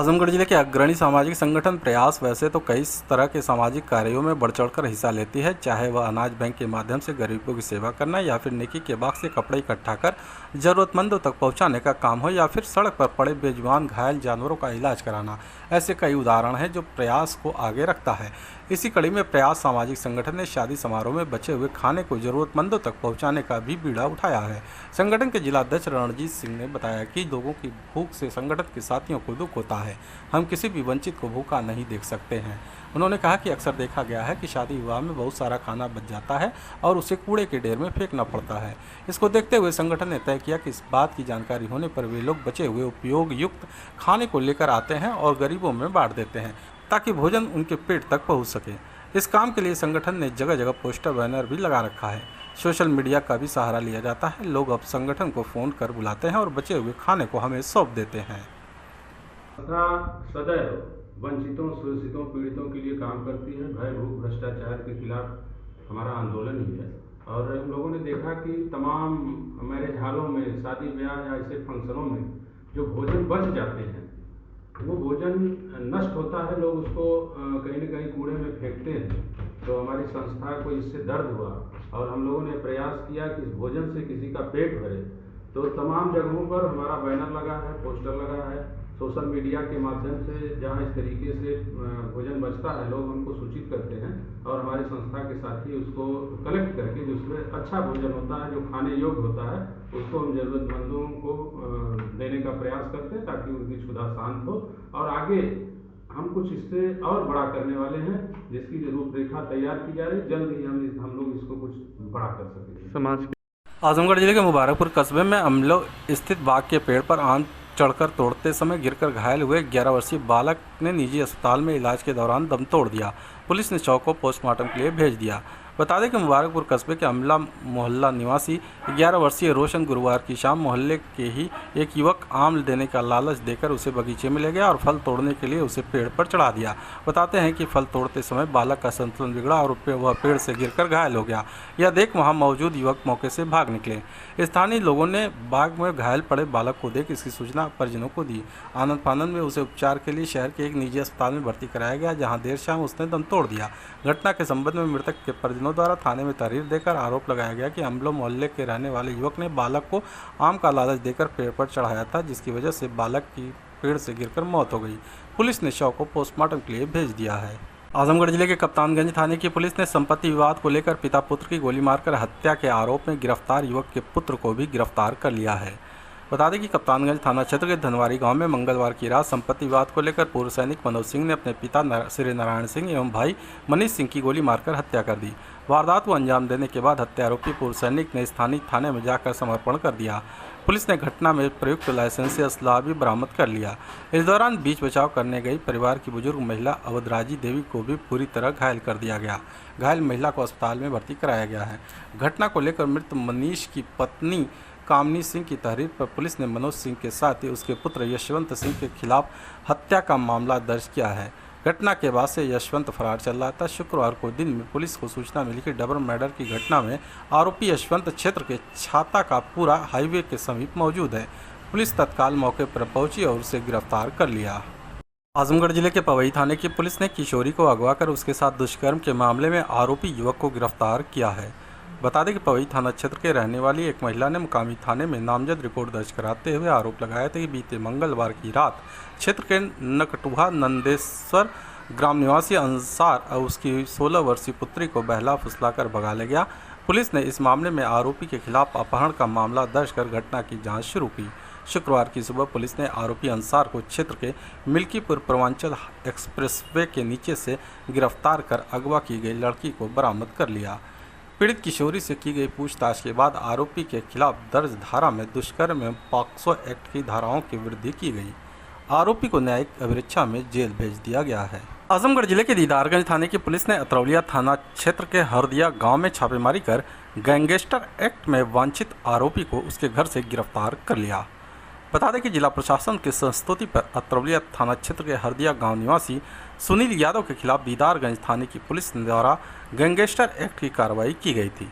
आजमगढ़ जिले के अग्रणी सामाजिक संगठन प्रयास वैसे तो कई तरह के सामाजिक कार्यों में बढ़ चढ़कर हिस्सा लेती है, चाहे वह अनाज बैंक के माध्यम से गरीबों की सेवा करना या फिर नेकी के बाग से कपड़े इकट्ठा कर जरूरतमंदों तक पहुंचाने का काम हो या फिर सड़क पर पड़े बेजुबान घायल जानवरों का इलाज कराना। ऐसे कई उदाहरण हैं जो प्रयास को आगे रखता है। इसी कड़ी में प्रयास सामाजिक संगठन ने शादी समारोह में बचे हुए खाने को जरूरतमंदों तक पहुंचाने का भी बीड़ा उठाया है। संगठन के जिलाध्यक्ष रणजीत सिंह ने बताया कि लोगों की भूख से संगठन के साथियों को दुख होता है। हम किसी भी वंचित को भूखा नहीं देख सकते हैं। उन्होंने कहा कि अक्सर देखा गया है कि शादी विवाह में बहुत सारा खाना बच जाता है और उसे कूड़े के ढेर में फेंकना पड़ता है। इसको देखते हुए संगठन ने तय किया कि इस बात की जानकारी होने पर वे लोग बचे हुए उपयोग युक्त खाने को लेकर आते हैं और गरीबों में बांट देते हैं ताकि भोजन उनके पेट तक पहुँच सके। इस काम के लिए संगठन ने जगह जगह पोस्टर बैनर भी लगा रखा है। सोशल मीडिया का भी सहारा लिया जाता है। लोग अब संगठन को फ़ोन कर बुलाते हैं और बचे हुए खाने को हमें सौंप देते हैं। तथा सदैव वंचितों, शोषितों, पीड़ितों के लिए काम करती है। भय, भूख, भ्रष्टाचार के खिलाफ हमारा आंदोलन ही है। और हम लोगों ने देखा कि तमाम मैरिज हॉलों में, शादी ब्याह या ऐसे फंक्शनों में जो भोजन बच जाते हैं वो भोजन नष्ट होता है, लोग उसको कहीं न कहीं कूड़े में फेंकते हैं। तो हमारी संस्था को इससे दर्द हुआ और हम लोगों ने प्रयास किया कि इस भोजन से किसी का पेट भरे। तो तमाम जगहों पर हमारा बैनर लगा है, पोस्टर लगा है। सोशल मीडिया के माध्यम से जहां इस तरीके से भोजन बचता है, लोग उनको सूचित करते हैं और हमारी संस्था के साथी उसको कलेक्ट करके जिसमें अच्छा भोजन होता है, जो खाने योग्य होता है, उसको हम जरूरतमंदों को देने का प्रयास करते हैं ताकि उनकी क्षुधा शांत हो। और आगे हम कुछ इससे और बड़ा करने वाले हैं, जिसकी रूपरेखा तैयार की जा रही है। जल्द ही हम लोग इसको कुछ बड़ा कर सकेंगे। समाज आजमगढ़ जिले के मुबारकपुर कस्बे में अमलो स्थित बाग के पेड़ पर आम चढ़कर तोड़ते समय गिरकर घायल हुए 11 वर्षीय बालक ने निजी अस्पताल में इलाज के दौरान दम तोड़ दिया। पुलिस ने शव को पोस्टमार्टम के लिए भेज दिया। बता दें कि मुबारकपुर कस्बे के अमला मोहल्ला निवासी 11 वर्षीय रोशन गुरुवार की शाम मोहल्ले के ही एक युवक आम देने का लालच देकर उसे बगीचे में ले गया और फल तोड़ने के लिए उसे पेड़ पर चढ़ा दिया। बताते हैं कि फल तोड़ते समय बालक का संतुलन बिगड़ा और वह पेड़ से गिरकर घायल हो गया। यह देख वहां मौजूद युवक मौके से भाग निकले। स्थानीय लोगों ने बाग में घायल पड़े बालक को देख इसकी सूचना परिजनों को दी। आनंद फानंद में उसे उपचार के लिए शहर के एक निजी अस्पताल में भर्ती कराया गया, जहाँ देर शाम उसने दम तोड़ दिया। घटना के संबंध में मृतक के परिजनों द्वारा थाने में तहरीर देकर आरोप लगाया गया कि अमलो मोहल्ले के रहने वाले युवक ने बालक को आम का लालच देकर पेड़ पर चढ़ाया था, जिसकी वजह से बालक की पेड़ से गिरकर मौत हो गई। पुलिस ने शव को पोस्टमार्टम के लिए भेज दिया है। आजमगढ़ जिले के कप्तानगंज थाने की पुलिस ने संपत्ति विवाद को लेकर पिता पुत्र की गोली मारकर हत्या के आरोप में गिरफ्तार युवक के पुत्र को भी गिरफ्तार कर लिया है। बता दें कि कप्तानगंज थाना क्षेत्र के धनवारी गांव में मंगलवार की रात संपत्ति विवाद को लेकर पूर्व सैनिक मनोज सिंह ने अपने पिता श्री नारायण सिंह एवं भाई मनीष सिंह की गोली मारकर हत्या कर दी। वारदात को अंजाम देने के बाद हत्यारोपी पूर्व सैनिक ने स्थानीय थाने में जाकर समर्पण कर दिया। पुलिस ने घटना में प्रयुक्त लाइसेंसी असलाह भी बरामद कर लिया। इस दौरान बीच बचाव करने गई परिवार की बुजुर्ग महिला अवधराजी देवी को भी पूरी तरह घायल कर दिया गया। घायल महिला को अस्पताल में भर्ती कराया गया है। घटना को लेकर मृत मनीष की पत्नी कामनी सिंह की तहरीर पर पुलिस ने मनोज सिंह के साथ ही उसके पुत्र यशवंत सिंह के खिलाफ हत्या का मामला दर्ज किया है। घटना के बाद से यशवंत फरार चल रहा था। शुक्रवार को दिन में पुलिस को सूचना मिली कि डबल मर्डर की घटना में आरोपी यशवंत क्षेत्र के छाता का पूरा हाईवे के समीप मौजूद है। पुलिस तत्काल मौके पर पहुंची और उसे गिरफ्तार कर लिया। आजमगढ़ जिले के पवई थाने की पुलिस ने किशोरी को अगवा कर उसके साथ दुष्कर्म के मामले में आरोपी युवक को गिरफ्तार किया है। बता दें कि पवई थाना क्षेत्र के रहने वाली एक महिला ने मुकामी थाने में नामजद रिपोर्ट दर्ज कराते हुए आरोप लगाया था कि बीते मंगलवार की रात क्षेत्र के नकटुहा नंदेश्वर ग्राम निवासी अंसार और उसकी 16 वर्षीय पुत्री को बहला फुसलाकर भगा ले गया। पुलिस ने इस मामले में आरोपी के खिलाफ अपहरण का मामला दर्ज कर घटना की जाँच शुरू की। शुक्रवार की सुबह पुलिस ने आरोपी अंसार को क्षेत्र के मिल्कीपुर पूर्वांचल एक्सप्रेसवे के नीचे से गिरफ्तार कर अगवा की गई लड़की को बरामद कर लिया। पीड़ित किशोरी से की गई पूछताछ के बाद आरोपी के खिलाफ दर्ज धारा में दुष्कर्म एवं पॉक्सो एक्ट की धाराओं की वृद्धि की गई। आरोपी को न्यायिक अभिरक्षा में जेल भेज दिया गया है। आजमगढ़ जिले के दीदारगंज थाने की पुलिस ने अतरौलिया थाना क्षेत्र के हरदिया गांव में छापेमारी कर गैंगस्टर एक्ट में वांछित आरोपी को उसके घर से गिरफ्तार कर लिया। बता दें कि जिला प्रशासन की संस्तुति पर अतरौलिया थाना क्षेत्र के हरदिया गांव निवासी सुनील यादव के खिलाफ दीदारगंज थाने की पुलिस द्वारा गैंगस्टर एक्ट की कार्रवाई की गई थी।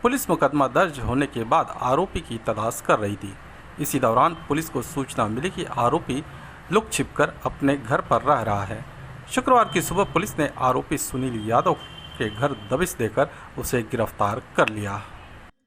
पुलिस मुकदमा दर्ज होने के बाद आरोपी की तलाश कर रही थी। इसी दौरान पुलिस को सूचना मिली कि आरोपी लुक छिपकर अपने घर पर रह रहा है। शुक्रवार की सुबह पुलिस ने आरोपी सुनील यादव के घर दबिश देकर उसे गिरफ्तार कर लिया।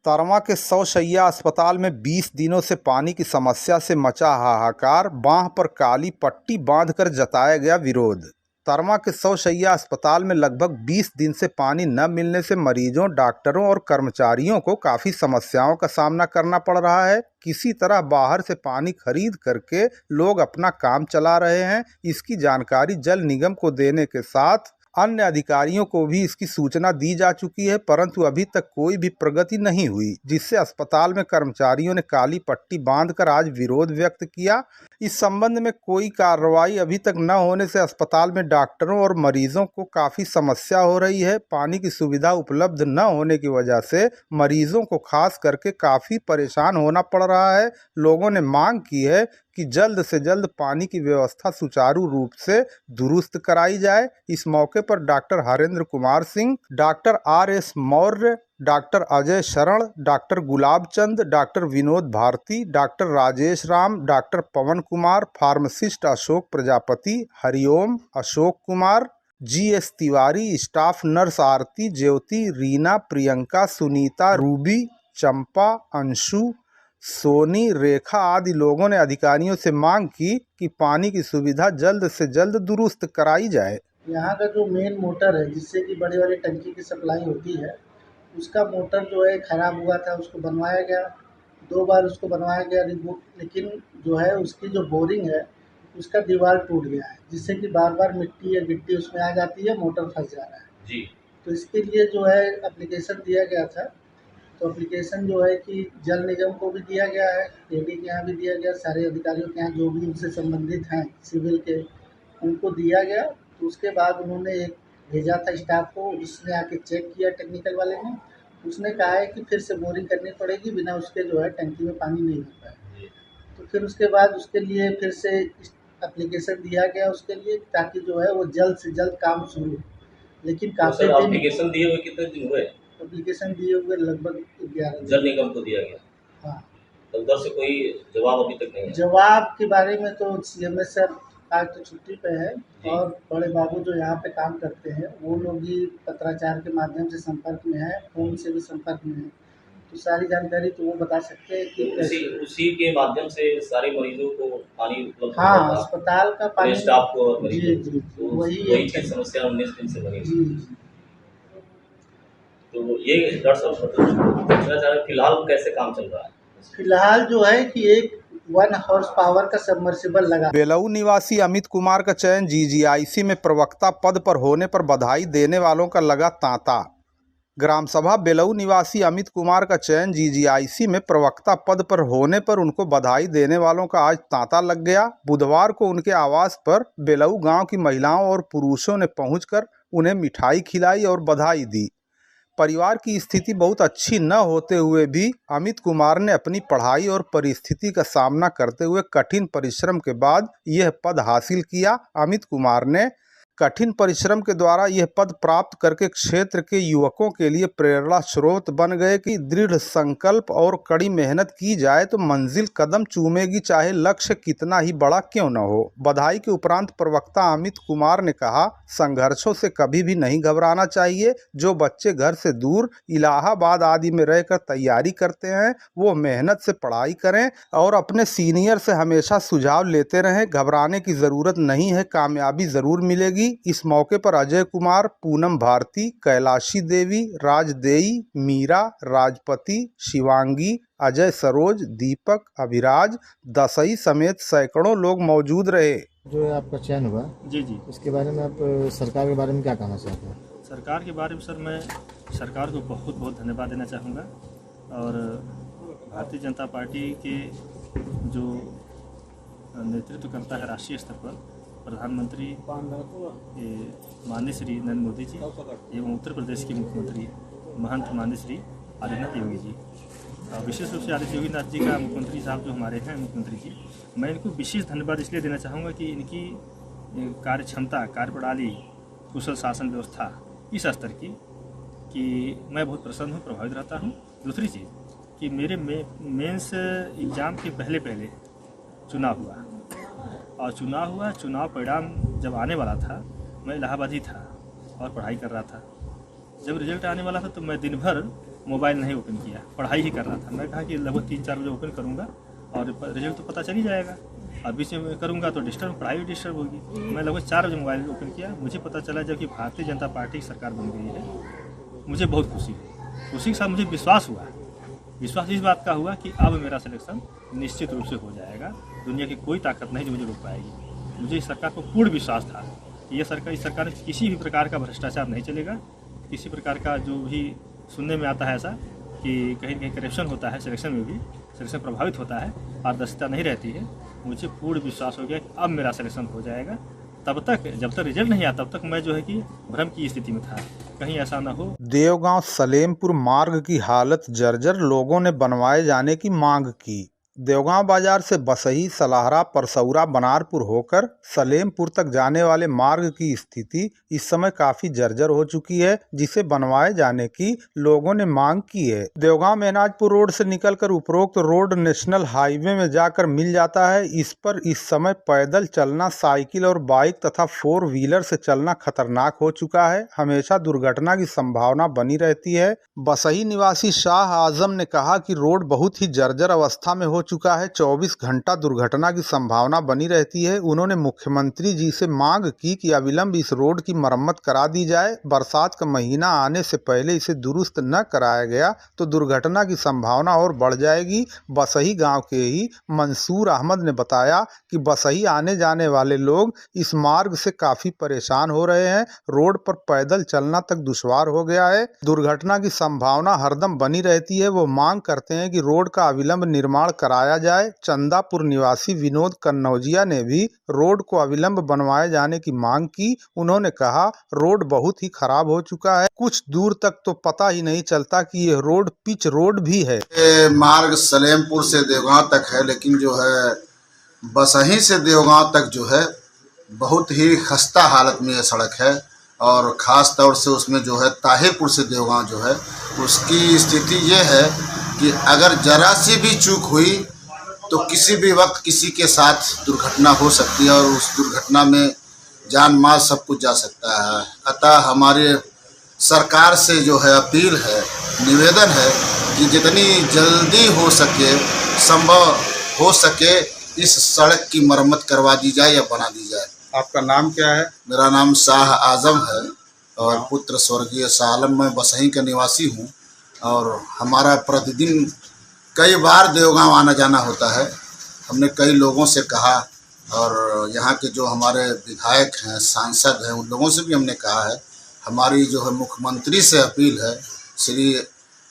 तरमा के 100 शैय्या अस्पताल में 20 दिनों से पानी की समस्या से मचा हाहाकार, बांह पर काली पट्टी बांधकर जताया गया विरोध। तरमा के 100 शैय्या अस्पताल में लगभग 20 दिन से पानी न मिलने से मरीजों, डॉक्टरों और कर्मचारियों को काफी समस्याओं का सामना करना पड़ रहा है। किसी तरह बाहर से पानी खरीद करके लोग अपना काम चला रहे हैं। इसकी जानकारी जल निगम को देने के साथ अन्य अधिकारियों को भी इसकी सूचना दी जा चुकी है, परंतु अभी तक कोई भी प्रगति नहीं हुई, जिससे अस्पताल में कर्मचारियों ने काली पट्टी बांधकर आज विरोध व्यक्त किया। इस संबंध में कोई कार्रवाई अभी तक न होने से अस्पताल में डॉक्टरों और मरीजों को काफी समस्या हो रही है। पानी की सुविधा उपलब्ध न होने की वजह से मरीजों को खास करके काफी परेशान होना पड़ रहा है। लोगों ने मांग की है कि जल्द से जल्द पानी की व्यवस्था सुचारू रूप से दुरुस्त कराई जाए। इस मौके पर doctor Harendra Kumar Singh, doctor RS Maurya, doctor Ajay Sharan, doctor Gulab Chand, doctor Vinod Bharti, doctor Rajesh Ram, doctor Pawan Kumar, pharmacist Ashok Prajapati, Hariom, Ashok Kumar, GS Tiwari, staff nurse Aarti, Jyoti, Reena, Priyanka, Sunita, Ruby, Champa, Anshu, Soni, Rekha आदि लोगों ने अधिकारियों से मांग की कि पानी की सुविधा जल्द से जल्द दुरुस्त कराई जाए। यहाँ का जो मेन मोटर है जिससे कि बड़ी वाली टंकी की सप्लाई होती है, उसका मोटर जो है ख़राब हुआ था, उसको बनवाया गया, 2 बार उसको बनवाया गया रिबूट, लेकिन जो है उसकी जो बोरिंग है उसका दीवार टूट गया है, जिससे कि बार बार मिट्टी या गिट्टी उसमें आ जाती है, मोटर फंस जा रहा है जी। तो इसके लिए जो है एप्लीकेशन दिया गया था। तो एप्लीकेशन जो है कि जल निगम को भी दिया गया है, AD के यहाँ भी दिया गया, सारे अधिकारियों के यहाँ जो भी उनसे संबंधित हैं सिविल के, उनको दिया गया। तो उसके बाद उन्होंने एक भेजा था स्टाफ को, जिसने आके चेक किया टेक्निकल वाले ने। उसने कहा है कि फिर से बोरिंग करनी पड़ेगी, बिना उसके जो है टंकी में पानी नहीं हो पाएगा। तो फिर उसके बाद उसके लिए फिर से एप्लीकेशन दिया गया उसके लिए, ताकि जो है वो जल्द से जल्द काम शुरू हो। लेकिन काफ़ी दिन एप्लीकेशन दिए हुए कितने दिन हुए? एप्लीकेशन दिए हुए लगभग 11 जल निगम को दिया गया। हाँ, तो उधर से कोई जवाब अभी तक नहीं है। जवाब के बारे में तो CMS सर आज तो छुट्टी पे है, और बड़े बाबू जो यहाँ पे काम करते हैं वो लोग भी पत्राचार के माध्यम से संपर्क में है, फोन से भी संपर्क में है। तो सारी जानकारी तो वो बता सकते हैं कि उसी के माध्यम से सारे मरीजों को पानी उपलब्ध हाँ, होता है। अस्पताल का पानी स्टाफ को और जी मरीजों जी को। तो वही वही चीज समस्या 19 दिन से बनी। जी। तो ये डॉक्टर साहब पूछना चाह रहे फिलहाल कैसे काम चल रहा है? फिलहाल जो है कि एक 1 हॉर्स पावर का सबमर्सिबल लगा। बेलऊ निवासी अमित कुमार का चयन GGIC में प्रवक्ता पद पर होने पर बधाई देने वालों का लगा तांता। ग्राम सभा बेलऊ निवासी अमित कुमार का चयन GGIC में प्रवक्ता पद पर होने पर उनको बधाई देने वालों का आज तांता लग गया। बुधवार को उनके आवास पर बेलऊ गांव की महिलाओं और पुरुषों ने पहुंचकर उन्हें मिठाई खिलाई और बधाई दी। परिवार की स्थिति बहुत अच्छी न होते हुए भी अमित कुमार ने अपनी पढ़ाई और परिस्थिति का सामना करते हुए कठिन परिश्रम के बाद यह पद हासिल किया। अमित कुमार ने कठिन परिश्रम के द्वारा यह पद प्राप्त करके क्षेत्र के युवकों के लिए प्रेरणा स्रोत बन गए कि दृढ़ संकल्प और कड़ी मेहनत की जाए तो मंजिल कदम चूमेगी, चाहे लक्ष्य कितना ही बड़ा क्यों न हो। बधाई के उपरांत प्रवक्ता अमित कुमार ने कहा, संघर्षों से कभी भी नहीं घबराना चाहिए। जो बच्चे घर से दूर इलाहाबाद आदि में रहकर तैयारी करते हैं वो मेहनत से पढ़ाई करें और अपने सीनियर से हमेशा सुझाव लेते रहें। घबराने की जरूरत नहीं है, कामयाबी जरूर मिलेगी। इस मौके पर अजय कुमार, पूनम भारती, कैलाशी देवी, राजदेई, मीरा, राजपति, शिवांगी, अजय सरोज, दीपक, अभिराज, दसई समेत सैकड़ों लोग मौजूद रहे। जो है आपका चयन हुआ जी जी, इसके बारे में आप सरकार के बारे में क्या कहना चाहते हैं? सरकार के बारे में सर मैं सरकार को बहुत बहुत धन्यवाद देना चाहूँगा, और भारतीय जनता पार्टी के जो नेतृत्व करता है राष्ट्रीय स्तर पर प्रधानमंत्री माननीय श्री नरेंद्र मोदी जी एवं उत्तर प्रदेश के मुख्यमंत्री महंत माननीय श्री आदित्यनाथ योगी जी, विशेष रूप से आदित्य योगीनाथ जी का मुख्यमंत्री साहब जो हमारे हैं मुख्यमंत्री जी, मैं इनको विशेष धन्यवाद इसलिए देना चाहूँगा कि इनकी कार्य क्षमता, कार्यप्रणाली, कुशल शासन व्यवस्था इस स्तर की कि मैं बहुत प्रसन्न हूँ, प्रभावित रहता हूँ। दूसरी चीज़ कि मेरे मेंस एग्ज़ाम के पहले चुनाव हुआ और चुनाव हुआ, चुनाव परिणाम जब आने वाला था मैं इलाहाबाद ही था और पढ़ाई कर रहा था। जब रिजल्ट आने वाला था तो मैं दिन भर मोबाइल नहीं ओपन किया, पढ़ाई ही कर रहा था। मैं कहा कि लगभग 3-4 बजे ओपन करूँगा और रिजल्ट तो पता चल ही जाएगा, और बीच में करूँगा तो पढ़ाई भी डिस्टर्ब होगी। मैं लगभग 4 बजे मोबाइल ओपन किया। मुझे पता चला जब कि भारतीय जनता पार्टी की सरकार बन गई है। मुझे बहुत खुशी हुई। खुशी के साथ मुझे विश्वास हुआ। विश्वास इस बात का हुआ कि अब मेरा सिलेक्शन निश्चित रूप से हो जाएगा। दुनिया की कोई ताकत नहीं जो मुझे रोक पाएगी। मुझे इस सरकार पर पूर्ण विश्वास था कि इस सरकार में किसी भी प्रकार का भ्रष्टाचार नहीं चलेगा। किसी प्रकार का जो भी सुनने में आता है ऐसा कि कहीं न कहीं करप्शन होता है, सिलेक्शन में भी सिलेक्शन प्रभावित होता है, पारदर्शिता नहीं रहती है, मुझे पूर्ण विश्वास हो गया कि अब मेरा सिलेक्शन हो जाएगा। तब तक जब तक रिजल्ट नहीं आता तब तक मैं जो है कि भ्रम की स्थिति में था, कहीं ऐसा ना हो। देवगांव सलेमपुर मार्ग की हालत जर्जर, लोगों ने बनवाए जाने की मांग की। देवगांव बाजार से बसही, सलाहरा, परसौरा, बनारपुर होकर सलेमपुर तक जाने वाले मार्ग की स्थिति इस समय काफी जर्जर हो चुकी है, जिसे बनवाए जाने की लोगों ने मांग की है। देवगांव मेहनाजपुर रोड से निकलकर उपरोक्त रोड नेशनल हाईवे में जाकर मिल जाता है। इस पर इस समय पैदल चलना, साइकिल और बाइक तथा 4 व्हीलर से चलना खतरनाक हो चुका है। हमेशा दुर्घटना की संभावना बनी रहती है। बसही निवासी शाह आजम ने कहा कि रोड बहुत ही जर्जर अवस्था में हो चुका है। 24 घंटा दुर्घटना की संभावना बनी रहती है। उन्होंने मुख्यमंत्री जी से मांग की कि अविलंब इस रोड की मरम्मत करा दी जाए। बरसात का महीना आने से पहले इसे दुरुस्त न कराया गया तो दुर्घटना की संभावना और बढ़ जाएगी। बसही गांव के ही मंसूर अहमद ने बताया कि बसही आने जाने वाले लोग इस मार्ग से काफी परेशान हो रहे हैं। रोड पर पैदल चलना तक दुश्वार हो गया है। दुर्घटना की संभावना हरदम बनी रहती है। वो मांग करते हैं कि रोड का अविलंब निर्माण कराया जाए। चंदापुर निवासी विनोद कन्नौजिया ने भी रोड को अविलंब बनवाए जाने की मांग की। उन्होंने कहा, रोड बहुत ही खराब हो चुका है। कुछ दूर तक तो पता ही नहीं चलता कि यह रोड पिच रोड भी है। ये मार्ग सलेमपुर से देवगांव तक है, लेकिन जो है बसही से देवगांव तक जो है बहुत ही खस्ता हालत में यह सड़क है। और ख़ास तौर से उसमें जो है ताहिरपुर से देवगांव जो है उसकी स्थिति ये है कि अगर जरा सी भी चूक हुई तो किसी भी वक्त किसी के साथ दुर्घटना हो सकती है और उस दुर्घटना में जान माल सब कुछ जा सकता है। अतः हमारे सरकार से जो है अपील है, निवेदन है कि जितनी जल्दी हो सके, संभव हो सके, इस सड़क की मरम्मत करवा दी जाए या बना दी जाए। आपका नाम क्या है? मेरा नाम शाह आजम है और पुत्र स्वर्गीय शाह आलम। मैं बसही का निवासी हूँ और हमारा प्रतिदिन कई बार देवगांव आना जाना होता है। हमने कई लोगों से कहा और यहाँ के जो हमारे विधायक हैं, सांसद हैं, उन लोगों से भी हमने कहा है। हमारी जो है मुख्यमंत्री से अपील है, श्री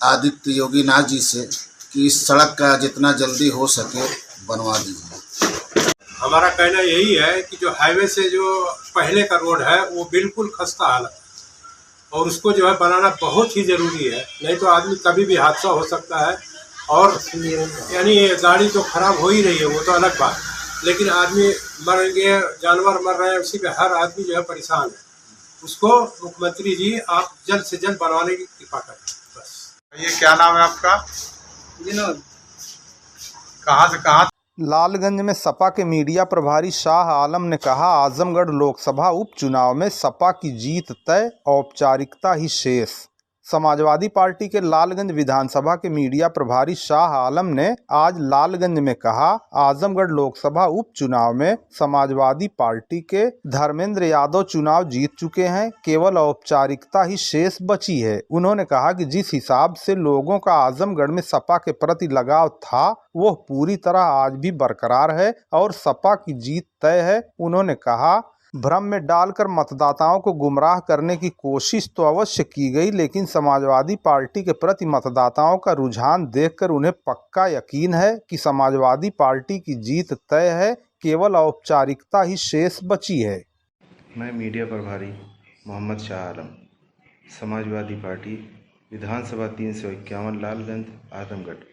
आदित्य योगी नाथ जी से, कि इस सड़क का जितना जल्दी हो सके बनवा दीजिए। हमारा कहना यही है कि जो हाईवे से जो पहले का रोड है वो बिल्कुल खस्ता हालत है और उसको जो है बनाना बहुत ही ज़रूरी है। नहीं तो आदमी कभी भी हादसा हो सकता है। और यानी गाड़ी तो खराब हो ही रही है, वो तो अलग बात, लेकिन आदमी मरेंगे, जानवर मर रहे हैं, उसी पे हर आदमी जो है परेशान है। उसको मुख्यमंत्री जी आप जल्द से जल्द बनवाने की कृपा करें बस। ये क्या नाम है आपका? विनोद। कहाँ से कहाँ? लालगंज में सपा के मीडिया प्रभारी शाह आलम ने कहा, आजमगढ़ लोकसभा उपचुनाव में सपा की जीत तय, औपचारिकता ही शेष। समाजवादी पार्टी के लालगंज विधानसभा के मीडिया प्रभारी शाह आलम ने आज लालगंज में कहा, आजमगढ़ लोकसभा उपचुनाव में समाजवादी पार्टी के धर्मेंद्र यादव चुनाव जीत चुके हैं, केवल औपचारिकता ही शेष बची है। उन्होंने कहा कि जिस हिसाब से लोगों का आजमगढ़ में सपा के प्रति लगाव था वो पूरी तरह आज भी बरकरार है और सपा की जीत तय है। उन्होंने कहा, भ्रम में डालकर मतदाताओं को गुमराह करने की कोशिश तो अवश्य की गई, लेकिन समाजवादी पार्टी के प्रति मतदाताओं का रुझान देखकर उन्हें पक्का यकीन है कि समाजवादी पार्टी की जीत तय है, केवल औपचारिकता ही शेष बची है। मैं मीडिया प्रभारी मोहम्मद शाह आलम, समाजवादी पार्टी विधानसभा 351 लालगंज आजमगढ़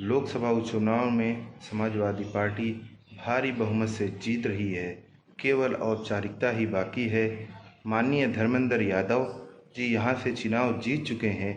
लोकसभा उपचुनाव में समाजवादी पार्टी भारी बहुमत से जीत रही है, केवल औपचारिकता ही बाकी है। माननीय धर्मेंद्र यादव जी यहाँ से चुनाव जीत चुके हैं